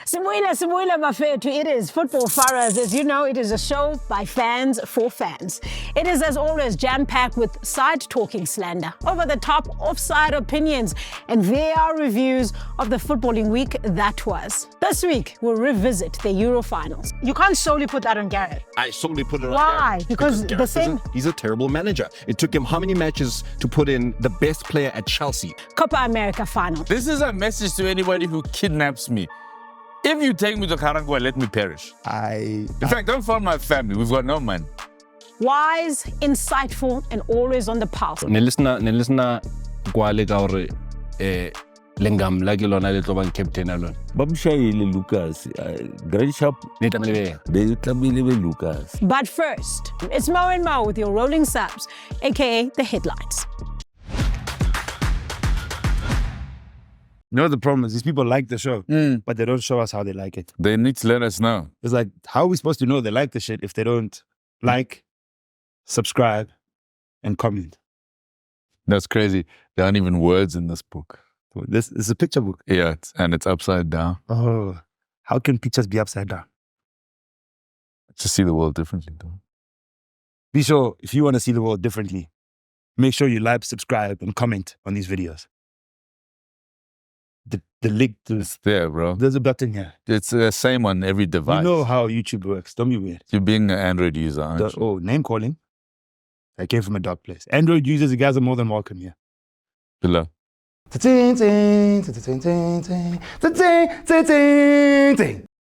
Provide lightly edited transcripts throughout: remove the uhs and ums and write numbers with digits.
Simuila, Mafethu. It is Football Faras. As you know, it is a show by fans for fans. It is, as always, jam-packed with side-talking slander, over-the-top, offside opinions, and VAR reviews of the footballing week that was. This week, we'll revisit the Euro finals. You can't solely put that on Gareth. I solely put it on Why? Gareth. Because the same... He's a terrible manager. It took him how many matches to put in the best player at Chelsea? Copa America final. This is a message to anybody who kidnaps me. If you take me to Karangwa, let me perish. In fact, don't phone my family. We've got no money. Wise, insightful, and always on the pulse. Nelisna kwale ka hore lengam la ke lona le tlo bang captain alone. Bamshayile Lucas. Grand Shop. Le tlamehile Be tlamehile be Lucas. But first, it's Mo and Mo with your rolling subs, aka the headlines. You know the problem is these people like the show, but they don't show us how they like it. They need to let us know. It's like, how are we supposed to know they like the shit if they don't like, subscribe, and comment? That's crazy. There aren't even words in this book. This is a picture book. Yeah, and it's upside down. Oh, how can pictures be upside down? Just see the world differently, though. Be sure, if you want to see the world differently, make sure you like, subscribe, and comment on these videos. The link to It's there, bro. there's a button here. It's the same on every device. You know how YouTube works. Don't be weird. You're being an Android user, aren't you? Oh, name calling. I came from a dark place. Android users, you guys are more than welcome here. Below.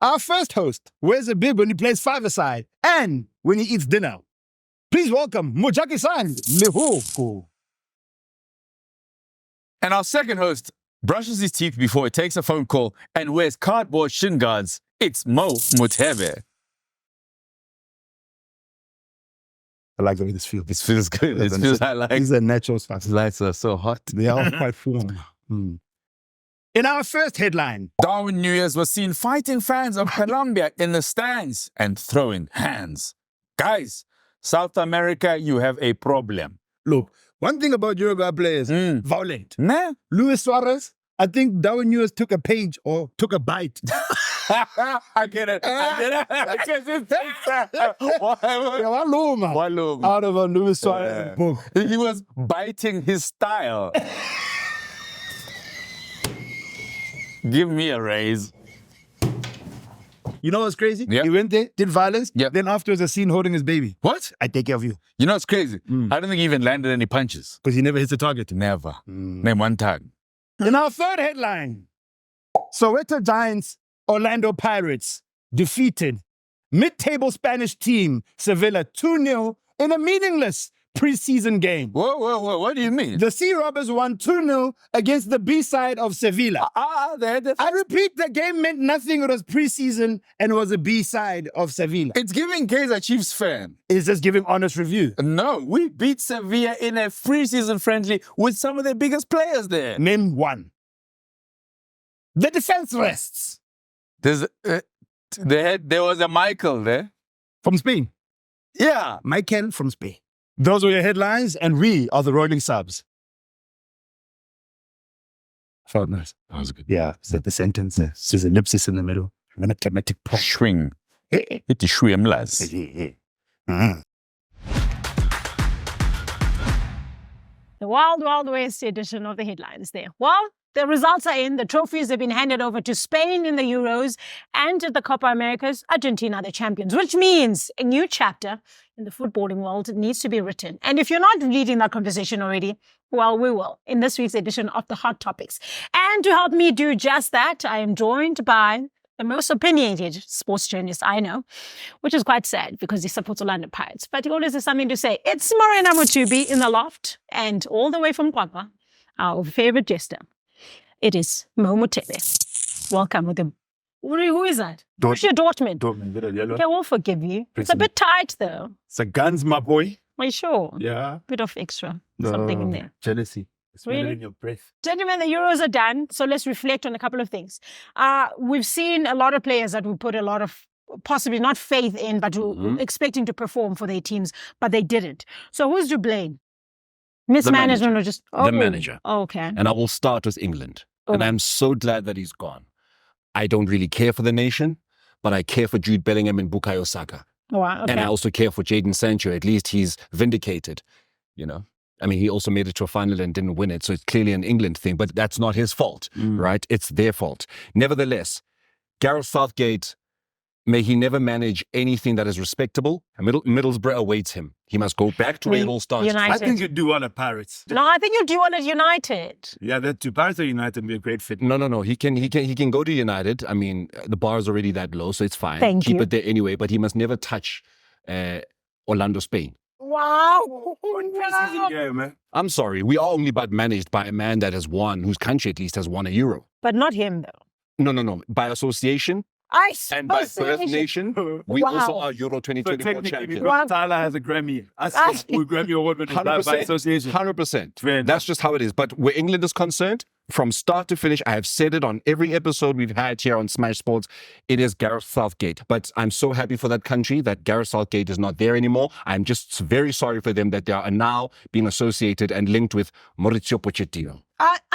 Our first host wears a bib when he plays five-a-side and when he eats dinner. Please welcome Mojak Lehoko. And our second host brushes his teeth before he takes a phone call and wears cardboard shin guards. It's Mothebe. I like the way this feels. This feels good. It feels like These are natural spots. lights are so hot. They are quite full. In our first headline, Darwin Nunez was seen fighting fans of Colombia in the stands and throwing hands. Guys, South America, you have a problem. look, one thing about Uruguay players, violent. Nah? Luis Suarez, I think Darwin Nunez took a page or took a bite. I get it. I get it. Why loom? Out of a Luis Suarez book. He was biting his style. Give me a raise. You know what's crazy? Yeah. He went there, did violence, Yeah. then afterwards a scene holding his baby. What? I take care of you. You know what's crazy? I don't think he even landed any punches. Because he never hits a target. Never. Name one time. In our third headline, Soweto Giants, Orlando Pirates defeated mid-table Spanish team Sevilla 2-0 in a meaningless preseason game. Whoa. What do you mean? The Sea Robbers won 2-0 against the B-side of Sevilla. I repeat, the game meant nothing. It was preseason and it was a B-side of Sevilla. It's giving K's a Chiefs fan. It's just giving honest review. No, we beat Sevilla in a preseason friendly with some of their biggest players there. Name one. The defense rests. There was a Michael there. From Spain. Yeah. Michael from Spain. Those were your headlines, and we are the Rolling Subs. Felt nice. That was good. Yeah, is that the sentence? There's an ellipsis in the middle. And a climatic pause. Swing. It is swimless. The Wild Wild West edition of the headlines there. Well, the results are in. The trophies have been handed over to Spain in the Euros and to the Copa Americas. Argentina, the champions, which means a new chapter in the footballing world needs to be written. And if you're not leading that conversation already, well, we will in this week's edition of the Hot Topics. And to help me do just that, I am joined by the most opinionated sports journalist I know, which is quite sad because he supports Orlando Pirates. But he always has something to say. It's Morena Mothupi in the loft and all the way from Copa, our favorite jester. It is Mo Motale. Welcome with him. Who is that? Who's your Dortmund? Okay, we'll forgive you. It's a bit tight though. It's a guns, my boy. Are you sure? Yeah. Bit of extra. Something in there. Jealousy. It's Really? in your breath. Gentlemen, the Euros are done, so let's reflect on a couple of things. We've seen a lot of players that we put a lot of possibly not faith in, but who were expecting to perform for their teams, but they didn't. So who's to blame? Mismanagement or just... The manager. Okay. And I will start with England. And I'm so glad that he's gone. I don't really care for the nation, but I care for Jude Bellingham and Bukayo Saka. Wow, okay. And I also care for Jadon Sancho. At least he's vindicated, you know. I mean, he also made it to a final and didn't win it, so it's clearly an England thing, but that's not his fault, right? It's their fault. Nevertheless, Gareth Southgate, may he never manage anything that is respectable. Middlesbrough awaits him. He must go back to where it all started. United. I think you'd do well at Pirates. No, I think you'll do well at United. Yeah, that too. Pirates or United would be a great fit. No. He can go to United. I mean, the bar is already that low, so it's fine. Thank Keep you. it there anyway, but he must never touch Orlando, Spain. Wow. Preseason game, man. I'm sorry. We are only but managed by a man that has won, whose country at least has won a Euro. But not him, though. No. By association and by birth nation, we also are Euro So 2024 technically, champions. Tyler has a Grammy. We're Grammy Award winners by association. 100%. Fair enough. That's just how it is. But where England is concerned, from start to finish, I have said it on every episode we've had here on Smash Sports, it is Gareth Southgate. But I'm so happy for that country that Gareth Southgate is not there anymore. I'm just very sorry for them that they are now being associated and linked with Mauricio Pochettino.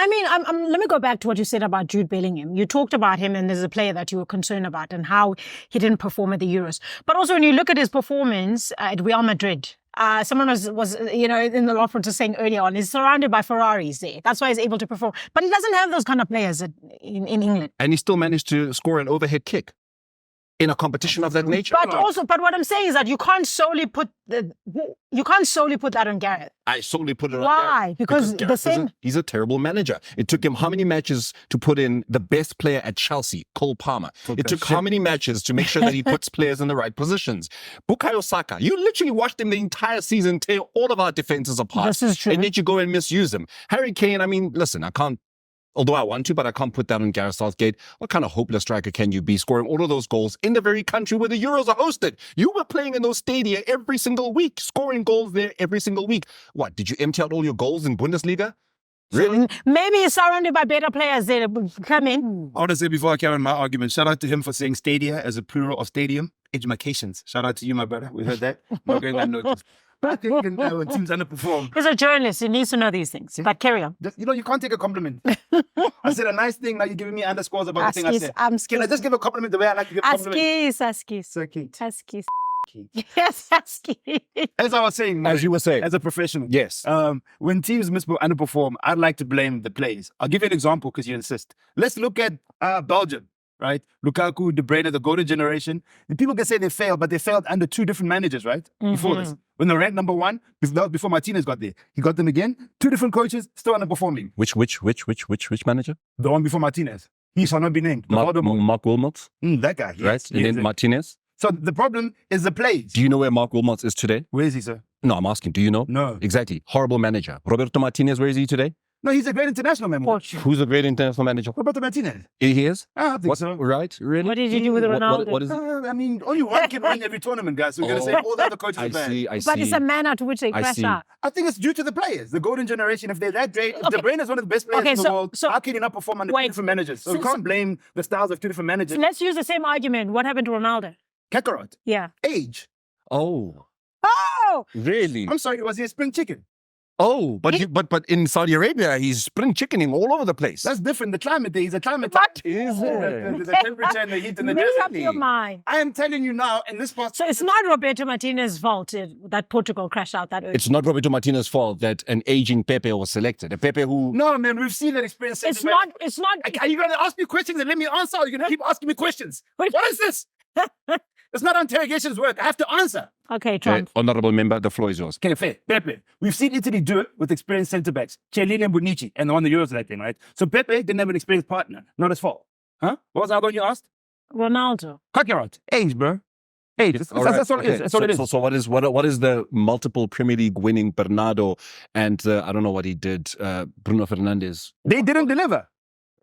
I mean, let me go back to what you said about Jude Bellingham. You talked about him and there's a player that you were concerned about and how he didn't perform at the Euros. But also when you look at his performance at Real Madrid, someone was in the law firm just saying earlier on, he's surrounded by Ferraris there. That's why he's able to perform. But he doesn't have those kind of players in England. And he still managed to score an overhead kick in a competition of that nature. But what I'm saying is that you can't solely put that on Gareth. I solely put it on Why? Gareth. Because the Gareth same. he's a terrible manager. It took him how many matches to put in the best player at Chelsea, Cole Palmer? It took how many matches to make sure that he puts players in the right positions? Bukayo Saka, you literally watched him the entire season tear all of our defenses apart. This is true. And yet you go and misuse him. Harry Kane, I mean, listen, I can't, although I want to, but I can't put that on Gareth Southgate. What kind of hopeless striker can you be, scoring all of those goals in the very country where the Euros are hosted? You were playing in those stadia every single week, scoring goals there every single week. What, did you empty out all your goals in Bundesliga? Really? Maybe he's surrounded by better players there. Come in. I want to say before I carry on my argument, shout out to him for saying stadia as a plural of stadium. Edumacations. Shout out to you, my brother. We heard that. Not going unnoticed. But I think when teams underperform, He's a journalist. He needs to know these things. But carry on. you can't take a compliment. I said a nice thing, now you're giving me underscores about the thing I said. Can I just give a compliment the way I like to give compliments? Askies. Yes, Askies. As I was saying, As you were saying. as a professional, Yes. when teams underperform, I'd like to blame the players. I'll give you an example because you insist. Let's look at Belgium, right? Lukaku, De Bruyne, the golden generation. The people can say they failed, but they failed under two different managers, right? Before this. When they ranked number one, that was before Martinez got there. He got them again. Two different coaches, still underperforming. Which manager? The one before Martinez. He shall not be named. Mark Wilmots, That guy. Yes. right? And then Martinez. So the problem is the plays. Do you know where Mark Wilmots is today? Where is he, sir? No, I'm asking. Do you know? No. Exactly. Horrible manager. Roberto Martinez, where is he today? No, he's a great international member. Who's a great international manager? Roberto Martinez. He is? I think so. Right? Really? What did you do with Ronaldo? What is it? I mean, only one can win every tournament, guys. So we're going to say all the other coaches are I bad. see. But it's a manner to which they I crash see. out. I think it's due to the players, the golden generation. If they're that great, if Okay. De Bruyne is one of the best players Okay, in the world, so- how can he not perform under Wait. two different managers? So, So- we can't blame the styles of two different managers. Let's use the same argument. What happened to Ronaldo? Kakarot, Yeah. age. Oh, Oh! really? I'm sorry, was he a spring chicken? Oh, but but in Saudi Arabia, he's spring chickening all over the place. That's different. The climate there, he's a climate. What? Is The temperature and the heat and the Make desert. up your mind. I am telling you now, in this part. So it's not Roberto Martinez's fault that Portugal crashed out that early. It's not Roberto Martinez's fault that an aging Pepe was selected. A Pepe who... No, man, we've seen that experience. It's not. Are you going to ask me questions and let me answer? Or are you going to keep asking me questions? Wait. What is this? It's not how interrogations work. I have to answer. Okay, Trump. honorable member, the floor is yours. Okay, fair. Pepe. We've seen Italy do it with experienced centre backs. Chiellini and Bonucci, and they won the Euros that thing, right? So Pepe didn't have an experienced partner. Not his fault. Huh? What was the other one you asked? Ronaldo. Kakarot. Age, bro. Age. That's all it is. That's all it is. So what is the multiple Premier League winning Bernardo and I don't know what he did, Bruno Fernandes? They didn't deliver.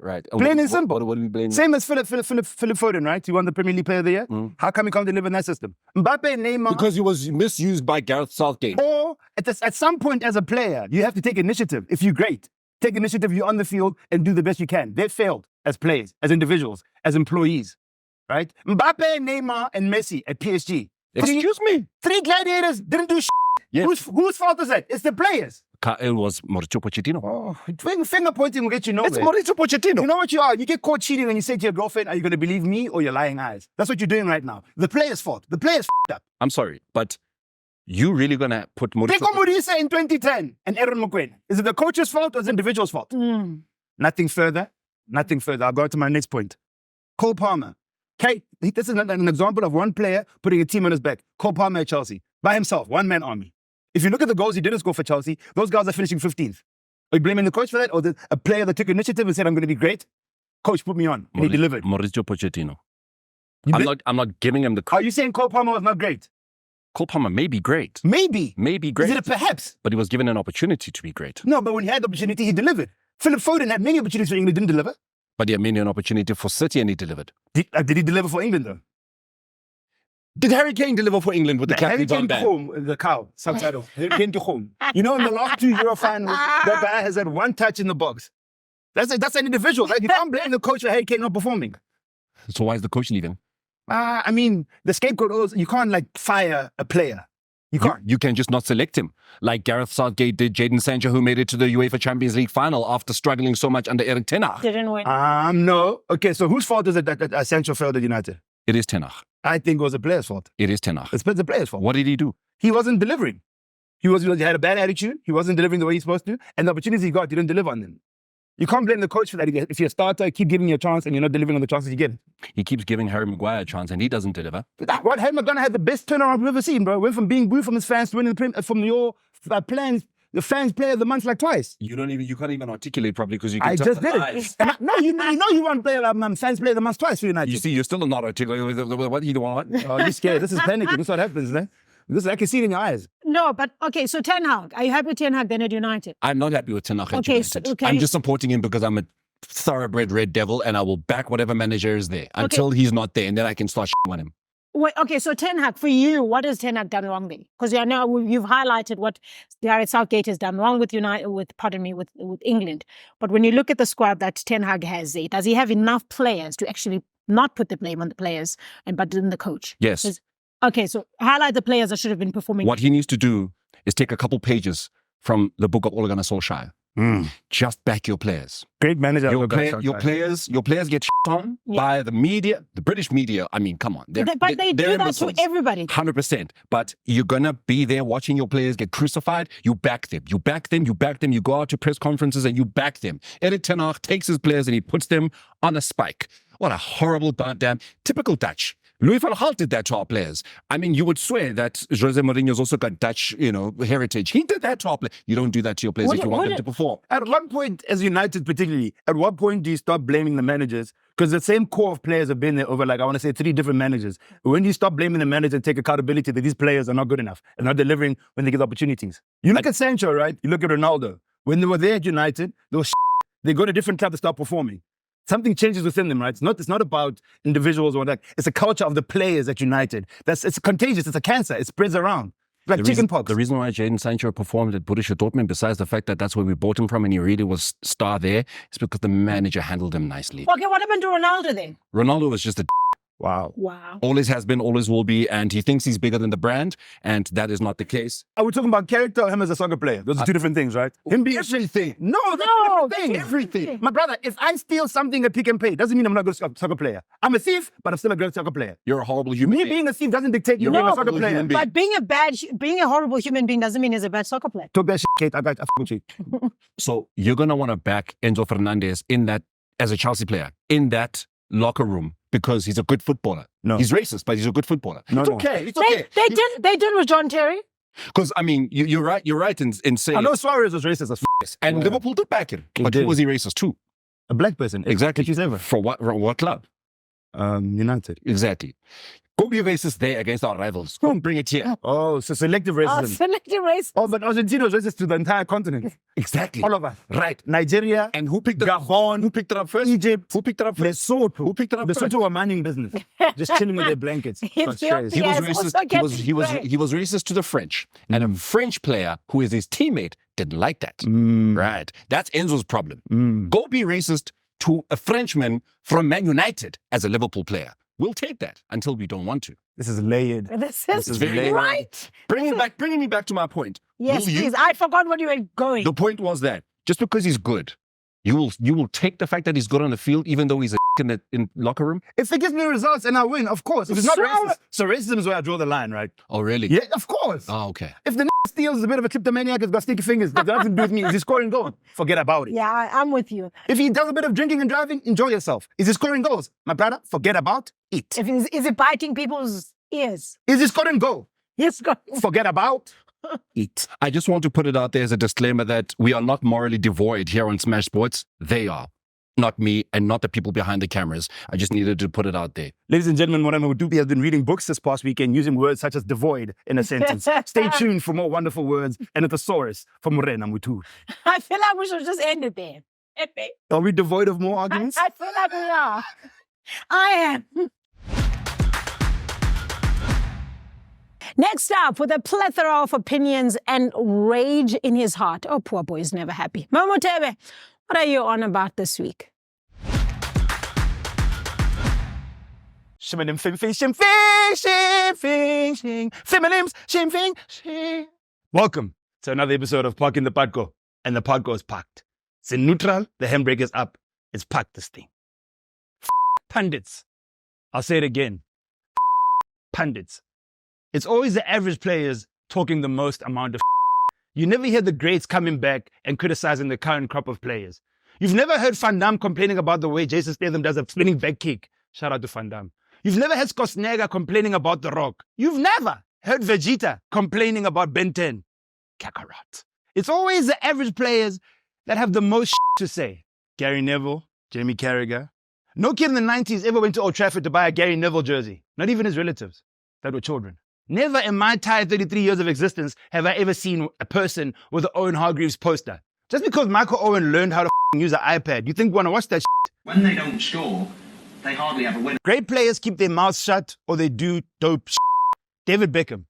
Right. Plain and simple. What do we blame? Same as Philip Foden, right? He won the Premier League Player of the Year. How come he can't deliver in that system? Mbappe, Neymar. Because he was misused by Gareth Southgate. Or at some point as a player, you have to take initiative. If you're great, take initiative, you're on the field and do the best you can. They failed as players, as individuals, as employees, right? Mbappe, Neymar, and Messi at PSG. Excuse me. Three gladiators didn't do shit. Yeah. Whose fault is that? It's the players. It was Mauricio Pochettino. Oh, finger pointing will get you nowhere. It's Mauricio Pochettino. You know what you are? You get caught cheating and you say to your girlfriend, are you going to believe me or your lying eyes? That's what you're doing right now. The player's fault. The player's f***ed up. I'm sorry, but you really going to put Take Mauricio... on Modise in 2010 and Edward Magents. Is it the coach's fault or is it the individual's fault? Nothing further. Nothing further. I'll go to my next point. Cole Palmer. Kate, this is an example of one player putting a team on his back. Cole Palmer at Chelsea. By himself. One-man army. If you look at the goals he didn't score for Chelsea, those guys are finishing 15th. Are you blaming the coach for that? Or a player that took initiative and said, I'm going to be great? Coach, put me on. And he delivered. Mauricio Pochettino. You I'm not giving him the... Are you saying Cole Palmer was not great? Cole Palmer may be great. Maybe. Maybe great. Is it a perhaps? But he was given an opportunity to be great. No, but when he had the opportunity, he delivered. Philip Foden had many opportunities for England, didn't deliver. But he had made an opportunity for City and he delivered. Did he deliver for England, though? Did Harry Kane deliver for England with the Harry captain's Kane to armband? home, the cow, subtitle. Harry Kane to home. You know, in the last 2 Euro finals, that guy has had one touch in the box. That's an individual. Right? You can't blame the coach for Harry Kane not performing. So why is the coach leaving? I mean, the scapegoat is you can't fire a player. You can't. You can just not select him. Like Gareth Southgate did Jadon Sancho, who made it to the UEFA Champions League final after struggling so much under Erik ten Hag. Didn't win. No. Okay, so whose fault is it that Sancho failed at United? It is ten Hag. I think it was the player's fault. It is ten Hag. It's the player's fault. What did he do? He wasn't delivering. He had a bad attitude. He wasn't delivering the way he's supposed to. And the opportunities he got, he didn't deliver on them. You can't blame the coach for that. If you're a starter, keep giving you a chance and you're not delivering on the chances you get. He keeps giving Harry Maguire a chance and he doesn't deliver. What? Harry Maguire had the best turnaround we've ever seen, bro. Went from being booed from his fans to winning from your plans, the fans player of the month twice. You can't even articulate properly because you can I tell just the did lies. it. And you know you won fans player of the month twice for United. You see, you're still not articulating. What do you want? Oh, you're scared. This is panicking. This is what happens, man. I can see it in your eyes. No, but okay, so Ten Hag. Are you happy with Ten Hag then at United? I'm not happy with Ten Hag at Okay, United. okay. I'm just supporting him because I'm a thoroughbred Red Devil and I will back whatever manager is there until he's not there and then I can start on him. Wait, okay, so Ten Hag, for you, what has Ten Hag done wrong then? Because I know you've highlighted what Gareth Southgate has done wrong with with England. But when you look at the squad that Ten Hag has there, does he have enough players to actually not put the blame on the players but on the coach? Yes. Okay, so highlight the players that should have been performing. What he needs to do is take a couple pages from the book of Ole Gunnar Solskjaer. Just back your players. Great manager. Your players get shit on by the media, the British media. I mean, come on. But they do that to everybody. 100%. But you're going to be there watching your players get crucified. You back them. You back them. You back them. You go out to press conferences and you back them. Erik ten Hag takes his players and he puts them on a spike. What a horrible goddamn typical Dutch. Louis van Gaal did that to our players. I mean, you would swear that Jose Mourinho's also got Dutch, heritage. He did that to our players. You don't do that to your players if you want them to perform. At one point, as United particularly, at what point do you stop blaming the managers? Because the same core of players have been there over, I want to say 3 different managers. When do you stop blaming the manager and take accountability that these players are not good enough and not delivering when they get opportunities? You look at Sancho, right? You look at Ronaldo. When they were there at United, they go to different clubs to start performing. Something changes within them, right? It's not about individuals or that. It's a culture of the players at United. It's contagious. It's a cancer. It spreads around. Like chickenpox. The reason why Jadon Sancho performed at Borussia Dortmund, besides the fact that that's where we bought him from and he really was star there, is because the manager handled him nicely. Okay, what happened to Ronaldo then? Ronaldo was just a Wow. Always has been, always will be, and he thinks he's bigger than the brand, and that is not the case. Are we talking about character or him as a soccer player? Those are 2 different things, right? Him being everything. No, thing. Everything. My brother, if I steal something at Pick and Pay, doesn't mean I'm not a good soccer player. I'm a thief, but I'm still a great soccer player. You're a horrible human being. Being a thief doesn't dictate you being a soccer player. But being a horrible human being doesn't mean he's a bad soccer player. Talk that shit, Kate. I fuck you. So you're gonna want to back Enzo Fernandez in that as a Chelsea player in that locker room. Because he's a good footballer. No. He's racist, but he's a good footballer. It's okay. It's okay. They did with John Terry. Because, I mean, you're right in saying... I know Suarez was racist as f***. And Liverpool did back him. But who was he racist to? A black person. Exactly. Ever. For what club? United. Exactly. Go be racist there against our rivals. Go and bring it here. Oh, so selective racism. Selective racism. Oh, but Argentina was racist to the entire continent. Exactly. All of us. Right. Nigeria. And who picked it up? Gabon. Who picked it up first? Egypt. Who picked it up first? Lesotho. Who picked it up first? Lesotho were minding business. Just chilling with their blankets. He was racist. He was racist to the French. And a French player who is his teammate didn't like that. Right. That's Enzo's problem. Go be racist to a Frenchman from Man United as a Liverpool player. we'll take that until we don't want to. This is layered. This is very right. Bringing me back to my point. Yes, Will you- please. I forgot what you were going. The point was that just because he's good, you will take the fact that he's good on the field, even though he's a in locker room. If it gives me results and I win, of course. If it's not racist. So racism is where I draw the line, right? Oh, really? Yeah, of course. Oh, okay. If the steals is a bit of a kleptomaniac, has got sticky fingers, that doesn't do with me. Is he scoring goals? Forget about it. Yeah, I'm with you. If he does a bit of drinking and driving, enjoy yourself. Is he scoring goals? My brother, forget about it. Is it biting people's ears? Is he scoring goal? Yes, God. Forget about it. I just want to put it out there as a disclaimer that we are not morally devoid here on Smash Sports. They are. Not me and not the people behind the cameras. I just needed to put it out there. Ladies and gentlemen, Morena Mothupi has been reading books this past weekend using words such as devoid in a sentence. Stay tuned for more wonderful words and a thesaurus from Morena Mothupi. I feel like we should just end it there. Are we devoid of more arguments? I feel like we are. I am. Next up, with a plethora of opinions and rage in his heart. Oh, poor boy is never happy. Mothebe, what are you on about this week? Welcome to another episode of Parking the Podco. And the Podco is packed. It's in neutral, the handbrake is up. It's packed, this thing. Pundits. I'll say it again. Pundits. It's always the average players talking the most amount of. You never hear the greats coming back and criticizing the current crop of players. You've never heard Van Damme complaining about the way Jason Statham does a spinning back kick. Shout out to Van Damme. You've never heard Skosnega complaining about The Rock. You've never heard Vegeta complaining about Ben 10. Kakarot. It's always the average players that have the most to say. Gary Neville, Jamie Carragher. No kid in the 90s ever went to Old Trafford to buy a Gary Neville jersey. Not even his relatives that were children. Never in my entire 33 years of existence have I ever seen a person with an Owen Hargreaves poster. Just because Michael Owen learned how to use an iPad, you think we want to watch that shit? When they don't score, they hardly have a win. Great players keep their mouths shut or they do dope shit. David Beckham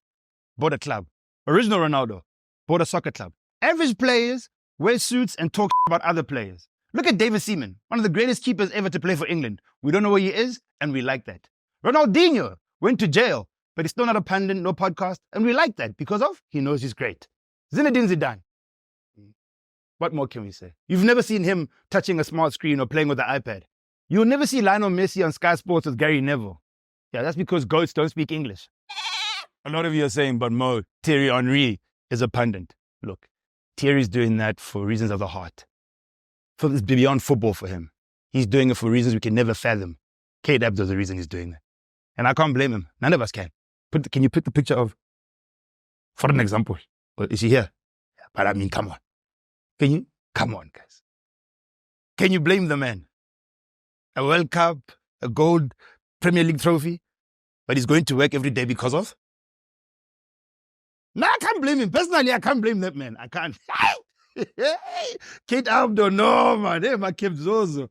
bought a club. Original Ronaldo bought a soccer club. Average players wear suits and talk about other players. Look at David Seaman, one of the greatest keepers ever to play for England. We don't know where he is, and we like that. Ronaldinho went to jail, but he's still not a pundit, no podcast, and we like that because he knows he's great. Zinedine Zidane. What more can we say? You've never seen him touching a smart screen or playing with an iPad. You'll never see Lionel Messi on Sky Sports with Gary Neville. Yeah, that's because goats don't speak English. A lot of you are saying, but Mo, Thierry Henry is a pundit. Look, Thierry's doing that for reasons of the heart. It's beyond football for him. He's doing it for reasons we can never fathom. Kate Abdo's the reason he's doing that. And I can't blame him. None of us can. Can you put the picture of, for an example, is he here? Yeah, but I mean, come on. Come on, guys. Can you blame the man? A World Cup, a gold Premier League trophy, but he's going to work every day because of? No, I can't blame him. Personally, I can't blame that man. I can't. Kate Abdo, no, man. Hey, my Kate Zozo.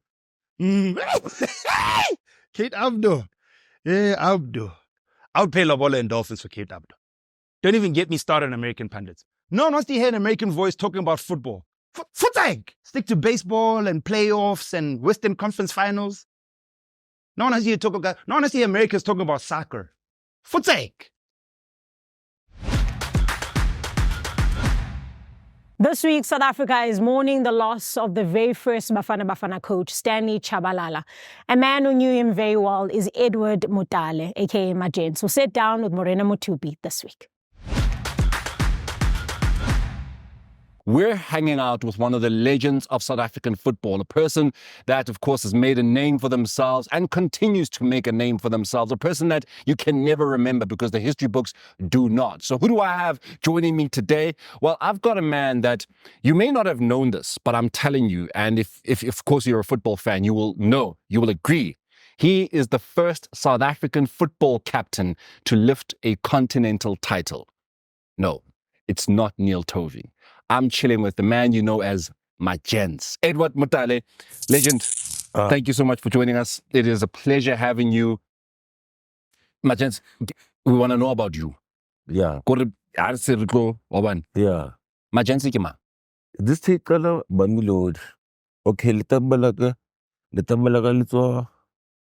Kate Abdo. Yeah, Abdo. I would pay Lobola and Dolphins for Kate Abdo. Don't even get me started on American pundits. No one wants to hear an American voice talking about football. Footbag! Stick to baseball and playoffs and Western Conference finals. No one wants to hear Americans talking about soccer. Footbag! This week, South Africa is mourning the loss of the very first Bafana coach, Stanley Tshabalala. A man who knew him very well is Edward Motale, a.k.a. Magents, who sat down with Morena Mothupi this week. We're hanging out with one of the legends of South African football, a person that, of course, has made a name for themselves and continues to make a name for themselves, a person that you can never remember because the history books do not. So who do I have joining me today? Well, I've got a man that you may not have known this, but I'm telling you, and if of course you're a football fan, you will know, you will agree. He is the first South African football captain to lift a continental title. No, it's not Neil Tovey. I'm chilling with the man you know as Magents. Edward Motale, legend, thank you so much for joining us. It is a pleasure having you. Magents, we want to know about you. Yeah, yeah. Magents ke ma? This take color Bamilod. Okay, little balaga litso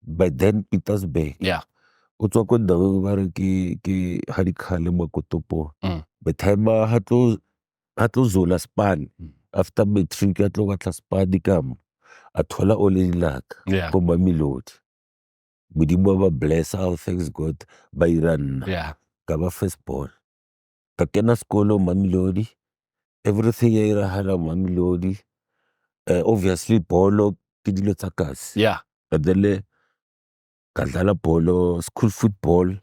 by then Pietersburg. Yeah. O tswa ko ndaweng ba re ke ha di khale mo Kotopo. By time ha tlo zola span after matric a tlo batla span dikam a thola all in luck ko Mamelodi. Modimo ba bless our thanks God ba Iran. Yeah. Ka ba first born. Ka kena skolo Mamelodi. Everything ya irahala Mamelodi. Obviously bolo ke dilo tsa kasi. Yeah. Kadele kadlala bolo, school football.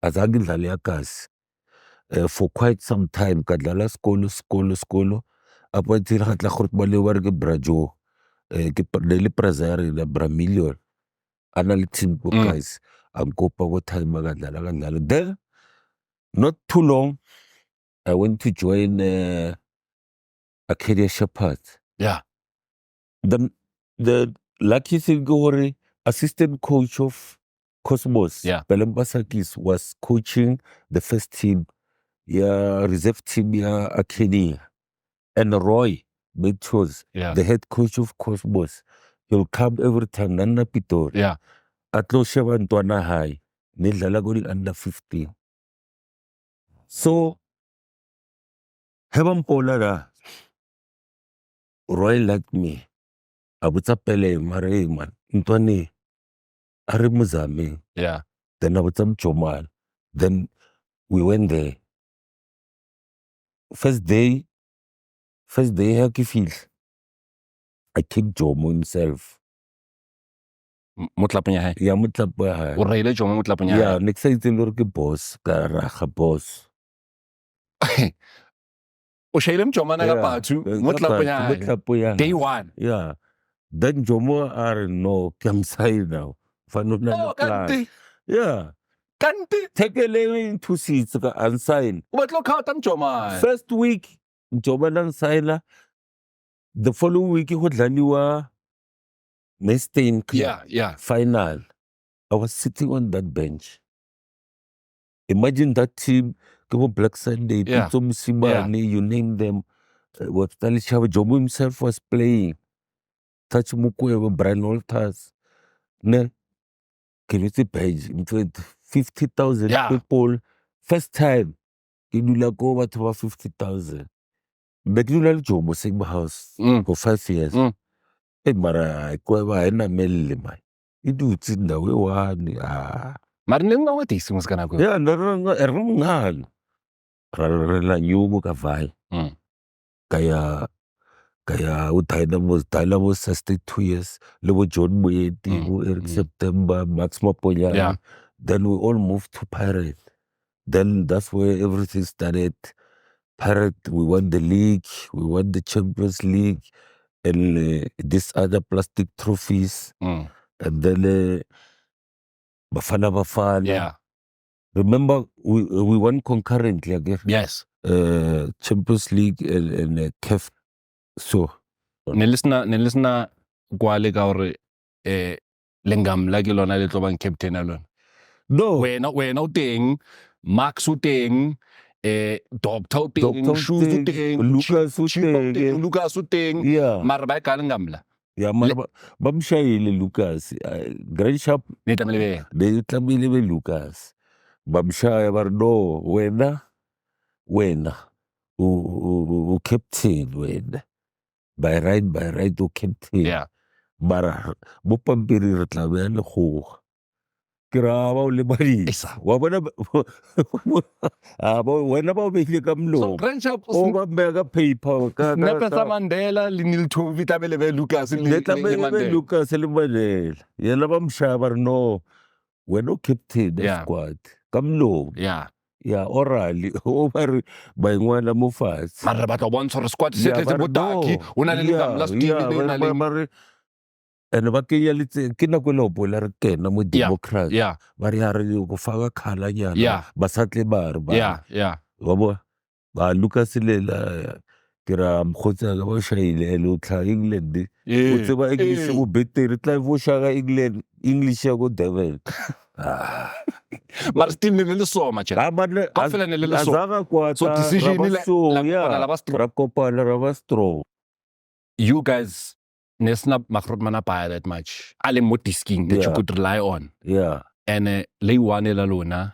Azange ngidlale yakasi. For quite some time kadlala skolo up until hatla khort bale war ke Brajo. Ke le presere la Bramillion. Anal team guys. And Copa what time kadlala. Then not too long I went to join Acadia Shepherd. Yeah. The lucky thing gore assistant coach of Cosmos, Belembasakis, was coaching the first team, reserve team, Acadia. And Roy Mitchell, the head coach of Cosmos, he'll come every time, Nana Pitor. Yeah. Atlo Shevan Tuana High, Nilhalagori under 15. So, Heaven Polara, Roy liked me. Abutsa Pele, Mare, man, Ntwani, Arimuzame. Yeah. Then Abutsam Chomal. Then we went there. First day, Hakifil. I kicked Jomo himself. Mutlapanya hai. Yeah, Mutlapanya hai. O reile Jomo mutlapanya hai. Yeah, next time it's boss, Karaha boss. O shailem Jomo na kapatu. Mutlapanya hai. Day one. Yeah. Then Jomo are no campsite now. Oh, Kante. Yeah. Kante. Take a living 2 seats unsigned. But look how tam Jomo. First week, Jomo unsigned. The following week, he would Laniwa Mestain. Yeah. Final. I was sitting on that bench. Imagine that team, Black Sunday, Pizzo Musimani, you name them. What Jomo himself was playing. Touch Mukwe, Brian Walters. Ne, can you see page? 50,000 people. First time, you like over to 50,000. But you like Jomo Sigma House for 5 years. Hey, Mara, I go over and I mail my. You do it in the way one. Marinin what is was gonna go. Yeah, no, wrong. Rala new Mukavai. Kaya Tyler was sustained 2 years. Lewo John Moyeti, Eric September, Max Mapoya. Yeah. Then we all moved to Pirate. Then that's where everything started. Pirate, we won the league, we won the Champions League, and these other plastic trophies. And then Bafana. Yeah. Remember, we won concurrently again. Yes. Champions League and CAF. So, Nelisna kwale ka hore lengam la ke lona le tlo bang captain alone. No. Wena o teng, Max o teng, Doctor o teng, Shoes o teng, Lucas o teng. Yeah. Mara ba ka lengamla. Yeah, mara ba mshayile Lucas. Grand Sharp. Ne tlamile be Lucas. Ba mshaya ba no wena. O captain wena. By right o captain. Yeah. Mara mo pampiri re tla be le go. Kira ba o le badi. Wa bona wena ba o behile ka mlo. So Grand Sharp o ba mega paper ka Nepesa Mandela le nil Tovey tabele be Lucas le Mandela. Lucas le Mandela. Yena ba mshaba no. Wena o captain the squad. Ka mlo. Yeah, orally over by one mo fast. Mara ba tlo bontsha re squad se tletse botaki una le ngam last team le na le and ba ke ya litse ke na go lo bola re kena mo democrat. Yeah. Ba re re go faga khala nyana. Yeah. Ba satle ba re ba. Yeah. Wa bo ba Lucas le la ke ra mkhotsa ga ba shaile le o tla England. O tseba English go better tla vo shaga English ya go Devil. But still le so much. Confident le so. So decision la Copa la Copa la Ravastro. You guys Nesna Makrotmana that much. Ale motisking that you Yeah. could rely on. Yeah. And Leiwane Laluna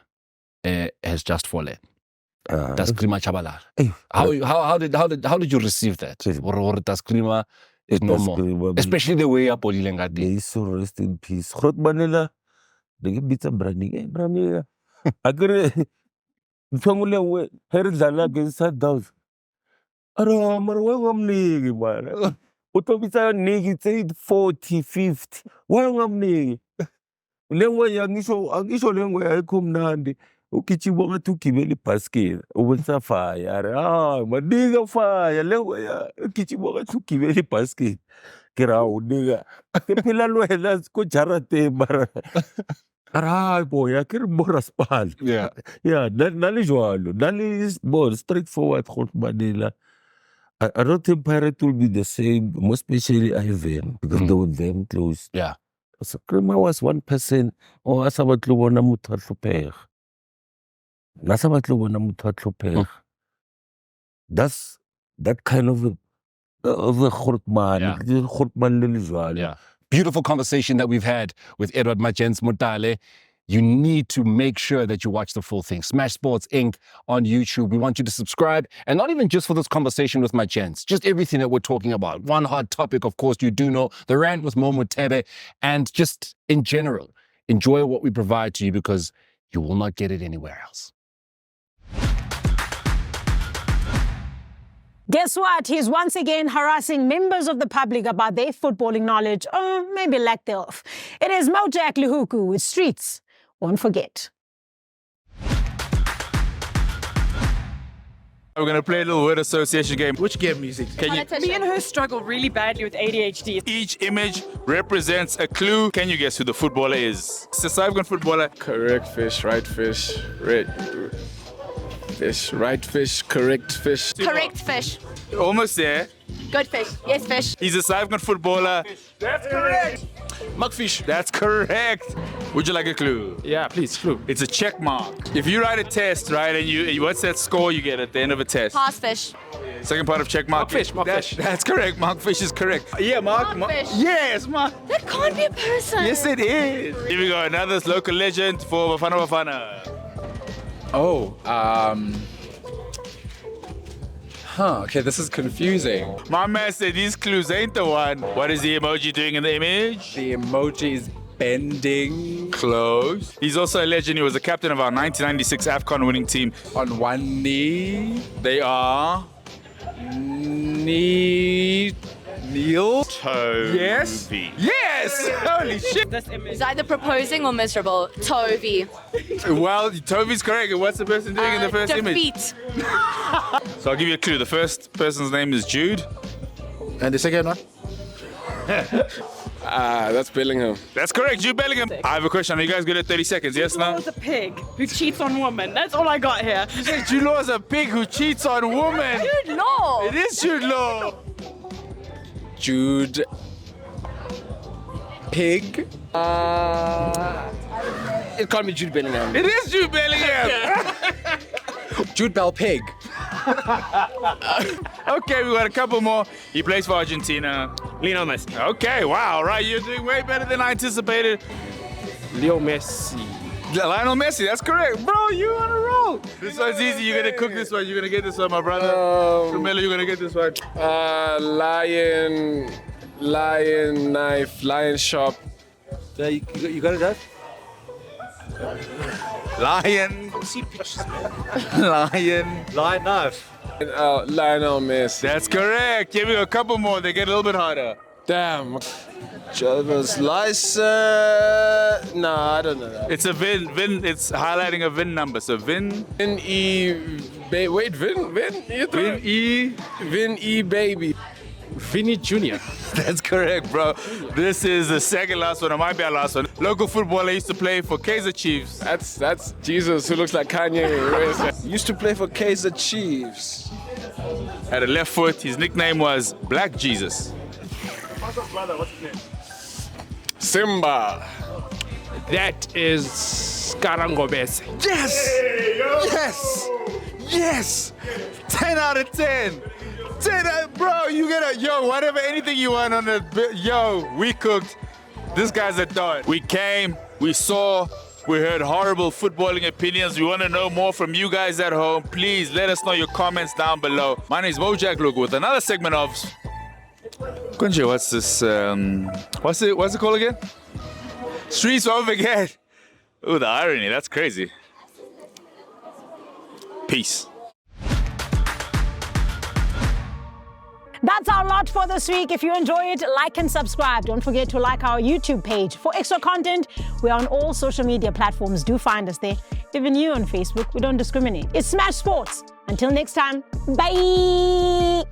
has just fallen. Das Klima Tshabalala. Hey, How did you receive that? Or Das Klima is no more. Especially the way Apolilenga did. May so rest in peace. Grot Manila. They give bits of branding. Branding. I agree. Tonguele Herzala against Southgate. Ara marwang nigi man. Utobisa nigi said 40, 50. Wang nigi. Lengwe angisho lengwe ayikho mnandi. Ukichibo ngathi ugibela ibhasikili ubenza fire. Madiga fire lengwe ukichibo ngathi ugibela ibhasikili. Kira uniga. Kephila lwela ko jarate mara. Ara boy, akere boras pal. Yeah. Yeah, nali jwalo. Nali is more straightforward Grot Manila. I don't think Pirate will be the same, most especially Ivan, because they were very close. Yeah. So Krima was 1%, or Asabatlu wana mutatluper. Nasabatlu wana mutatluper. That's that kind of a Grot Man. Yeah. Grot Man lili jwalo. Yeah. Beautiful conversation that we've had with Edward Magents Motale. You need to make sure that you watch the full thing. Smash Sports Inc. on YouTube. We want you to subscribe, and not even just for this conversation with Magents, just everything that we're talking about. One hot topic, of course, you do know, the rant with Mothebe, and just in general, enjoy what we provide to you because you will not get it anywhere else. Guess what? He's once again harassing members of the public about their footballing knowledge, or maybe lack thereof. It is Mojak Lehoko with Streets Won't Forget. We're going to play a little word association game. Which game music? Can you, Me and her struggle really badly with ADHD. each image represents a clue. Can you guess who the footballer is? It's a South African footballer. Correct fish, right fish, red fish, right fish, correct fish. Correct fish. Almost there. Good fish. Yes, fish. He's a South African footballer. That's correct. Mugfish. That's correct. Would you like a clue? Yeah, please, clue. It's a check mark. If you write a test, right, and you what's that score you get at the end of a test? Pass fish. Second part of check mark. Mockfish. That's correct. Mockfish is correct. Yeah, Mark. Mockfish. Yes, Mark. That can't be a person. Yes, it is. Here we go. Another local legend for Bafana Bafana. Oh, okay, this is confusing. My man said these clues ain't the one. What is the emoji doing in the image? The emoji is bending Close. He's also a legend. He was the captain of our 1996 AFCON winning team. on one knee. They are Kneel. Tovey. Yes. Yes. Holy shit. This image. Is either proposing or miserable. Tovey. Well, Tovey's correct. What's the person doing in the first image? Defeat. So I'll give you a clue. The first person's name is Jude. And the second one? That's Bellingham. That's correct, Jude Bellingham. I have a question. Are you guys good at 30 seconds? Yes, Law no? is a pig who cheats on women. That's all I got here. You said Jude Law is a pig who cheats on women. Jude Law. It is Jude Law. Jude. Pig. It can't be Jude Bellingham. It is Jude Bellingham. Jude Bell Pig. Okay, we got a couple more. He plays for Argentina. Lionel Messi. Okay, wow, right. You're doing way better than I anticipated. Leo Messi. Lionel Messi, that's correct. Bro, you on a roll. This one's easy. You're going to cook this one. You're going to get this one, my brother. Camilo, you're going to get this one. Lion knife, lion shop. You got it, Dad? Lion. Lion. Lion knife. Lionel Messi. That's correct. Here we go. A couple more. They get a little bit harder. Damn. Jarvis Lice. No, I don't know that. It's a VIN. VIN. It's highlighting a VIN number. So VIN. Vin E. Wait, Vin? VIN E. Vin E baby. Vinny Jr. That's correct, bro. This is the second last one. It might be our last one. Local footballer used to play for Kaizer Chiefs. That's Jesus who looks like Kanye West. Used to play for Kaizer Chiefs. Had a left foot. His nickname was Black Jesus. Simba. That is Karangobese. Yes! Yes! Yes! 10 out of 10. Say that, bro. You get a yo, whatever, anything you want on the yo. We cooked. This guy's a dog. We came, we saw, we heard horrible footballing opinions. We want to know more from you guys at home. Please let us know your comments down below. My name is Mojak Lehoko with another segment of Kunje, what's this? What's it called again? Streets over again. Ooh, the irony. That's crazy. Peace. That's our lot for this week. If you enjoy it, like and subscribe. Don't forget to like our YouTube page. For extra content, we're on all social media platforms. Do find us there. Even you on Facebook, we don't discriminate. It's Smash Sports. Until next time, bye!